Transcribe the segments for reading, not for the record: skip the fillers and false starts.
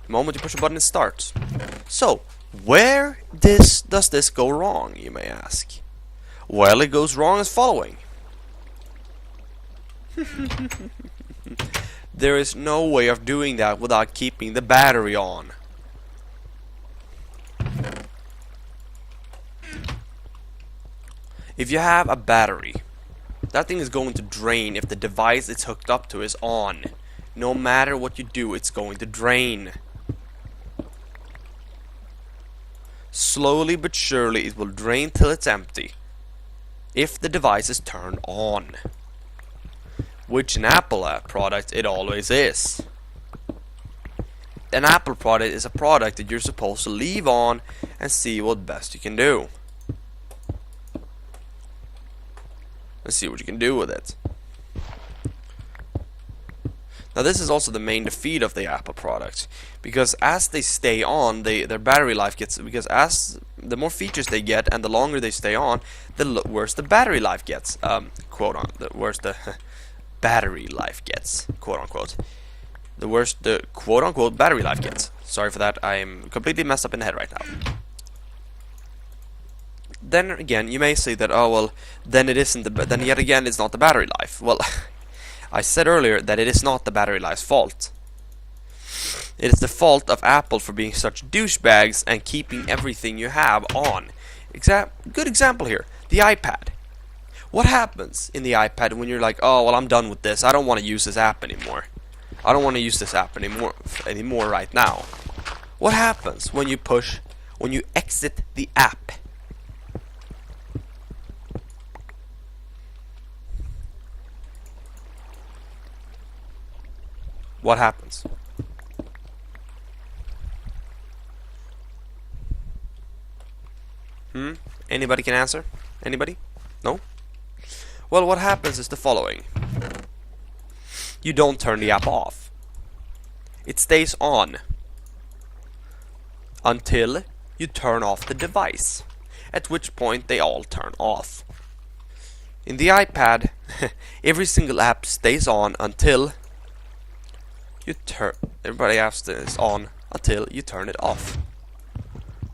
The moment you push a button, it starts. So, where does this go wrong, you may ask? Well, it goes wrong as following. There is no way of doing that without keeping the battery on. If you have a battery, that thing is going to drain if the device it's hooked up to is on. No matter what you do, it's going to drain. Slowly but surely it will drain till it's empty if the device is turned on. Which an Apple product it always is. An Apple product is a product that you're supposed to leave on and see what best you can do. Let's see what you can do with it. Now this is also the main defeat of the Apple product, because as they stay on, their battery life gets, because as the more features they get and the longer they stay on, the worse the battery life gets. The worse the battery life gets, quote unquote. The worse the quote unquote battery life gets. Sorry for that, I'm completely messed up in the head right now. Then again, you may say that, oh well, then it isn't then yet again it's not the battery life. Well, I said earlier that it is not the battery life's fault. It is the fault of Apple for being such douchebags and keeping everything you have on. Good example here, the iPad. What happens in the iPad when you're like, oh well, I'm done with this, I don't want to use this app anymore. I don't want to use this app anymore right now. What happens when you exit the app? What happens? Anybody can answer? Anybody? No? Well, what happens is the following. You don't turn the app off. It stays on until you turn off the device, at which point they all turn off. In the iPad, every single app stays on until everybody else is on until you turn it off.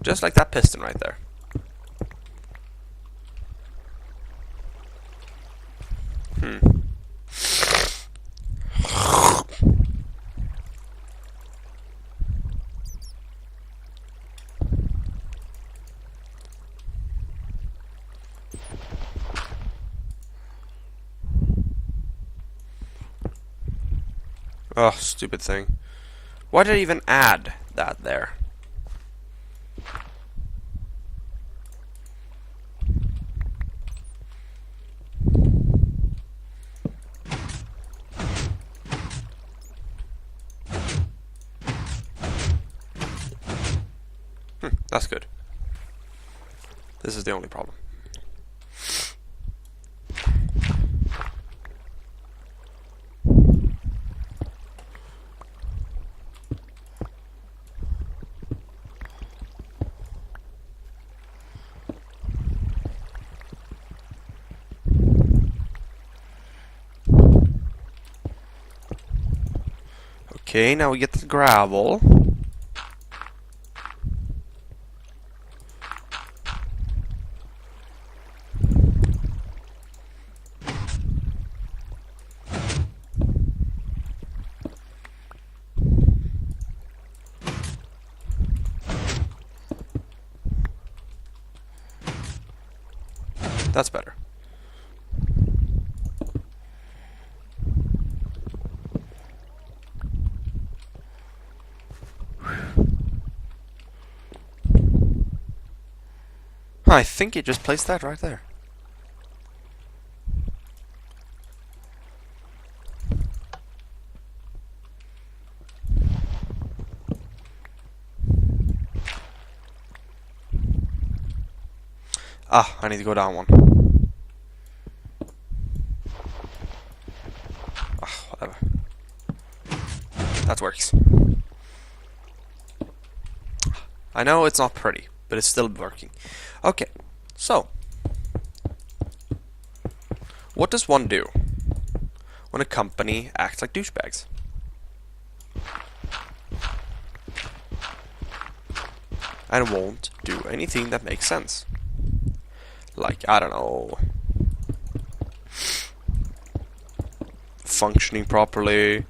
Just like that piston right there. Oh, stupid thing. Why did I even add that there? That's good. This is the only problem. Okay, now we get the gravel. That's better. I think it just placed that right there. Ah, I need to go down one. Ah, whatever. That works. I know it's not pretty, but it's still working. Okay, so what does one do when a company acts like douchebags? and won't do anything that makes sense. Like, I don't know, functioning properly,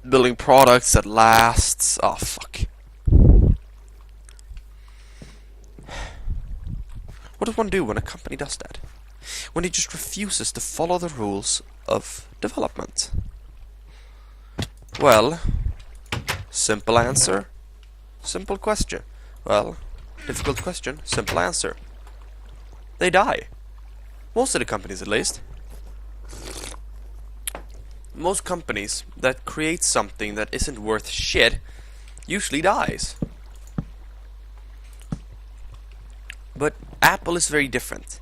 building products that lasts. Oh fuck. What does one do when a company does that? When it just refuses to follow the rules of development? Well, simple answer, simple question. Well, difficult question, simple answer. They die. Most of the companies, at least. Most companies that create something that isn't worth shit usually dies. But Apple is very different,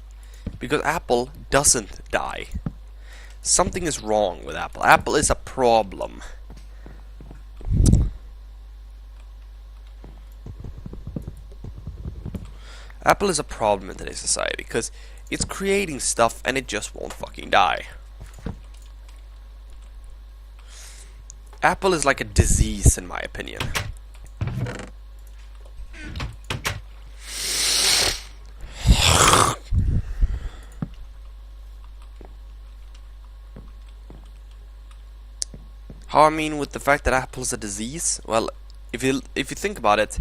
because Apple doesn't die. Something is wrong with Apple. Apple is a problem. Apple is a problem in today's society, because it's creating stuff and it just won't fucking die. Apple is like a disease, in my opinion. How I mean with the fact that Apple is a disease? Well, if you think about it,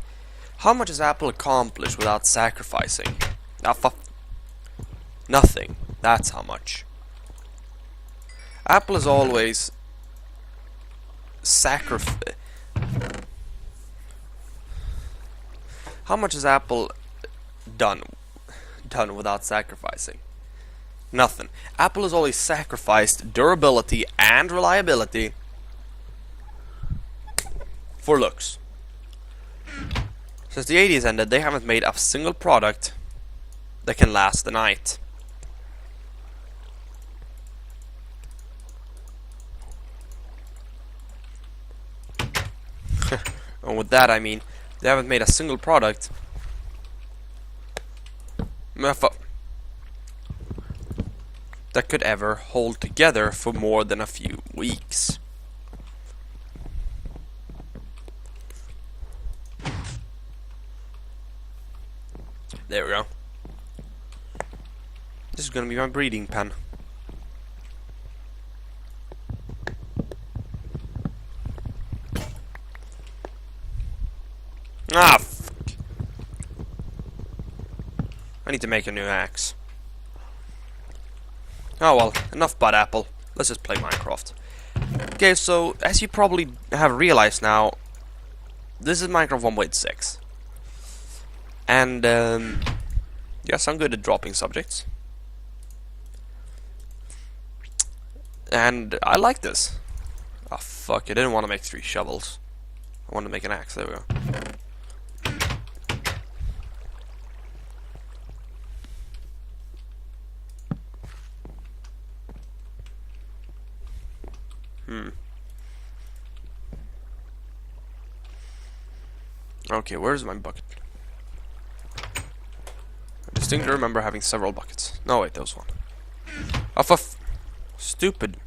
how much has Apple accomplished without sacrificing? Nothing. That's how much. Apple is always How much has Apple done without sacrificing? Nothing. Apple has always sacrificed durability and reliability for looks. Since the 80s ended, they haven't made a single product that can last the night. And with that I mean, they haven't made a single product that could ever hold together for more than a few weeks. There we go. This is gonna be my breeding pen. Ah, fuck. I need to make a new axe. Oh well, enough about Apple. Let's just play Minecraft. Okay, so as you probably have realized now, this is Minecraft 1.6. And, yes, I'm good at dropping subjects. And I like this. Oh, fuck, I didn't want to make 3 shovels. I wanted to make an axe, there we go. Okay, where's my bucket? I distinctly remember having several buckets. No, wait, that was one. Oh, stupid.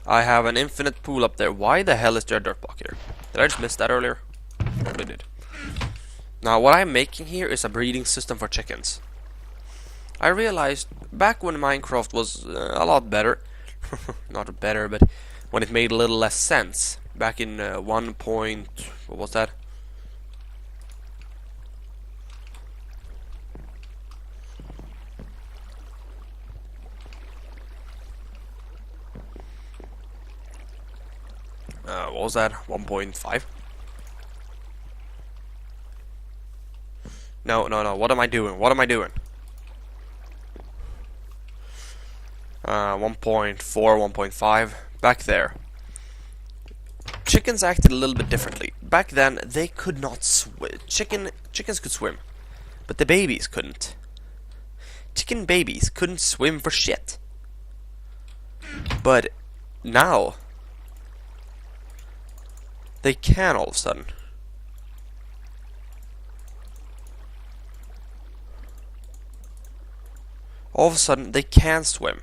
I have an infinite pool up there. Why the hell is there a dirt block here? Did I just miss that earlier? Probably did. Now, what I'm making here is a breeding system for chickens. I realized back when Minecraft was a lot better, not better, but when it made a little less sense, back in 1. What was that? What was that? 1.5? No. What am I doing? 1.4, 1.5. Back there. Chickens acted a little bit differently. Back then, they could not swim. Chickens could swim, but the babies couldn't. Chicken babies couldn't swim for shit. But now, they can all of a sudden. All of a sudden, they can swim.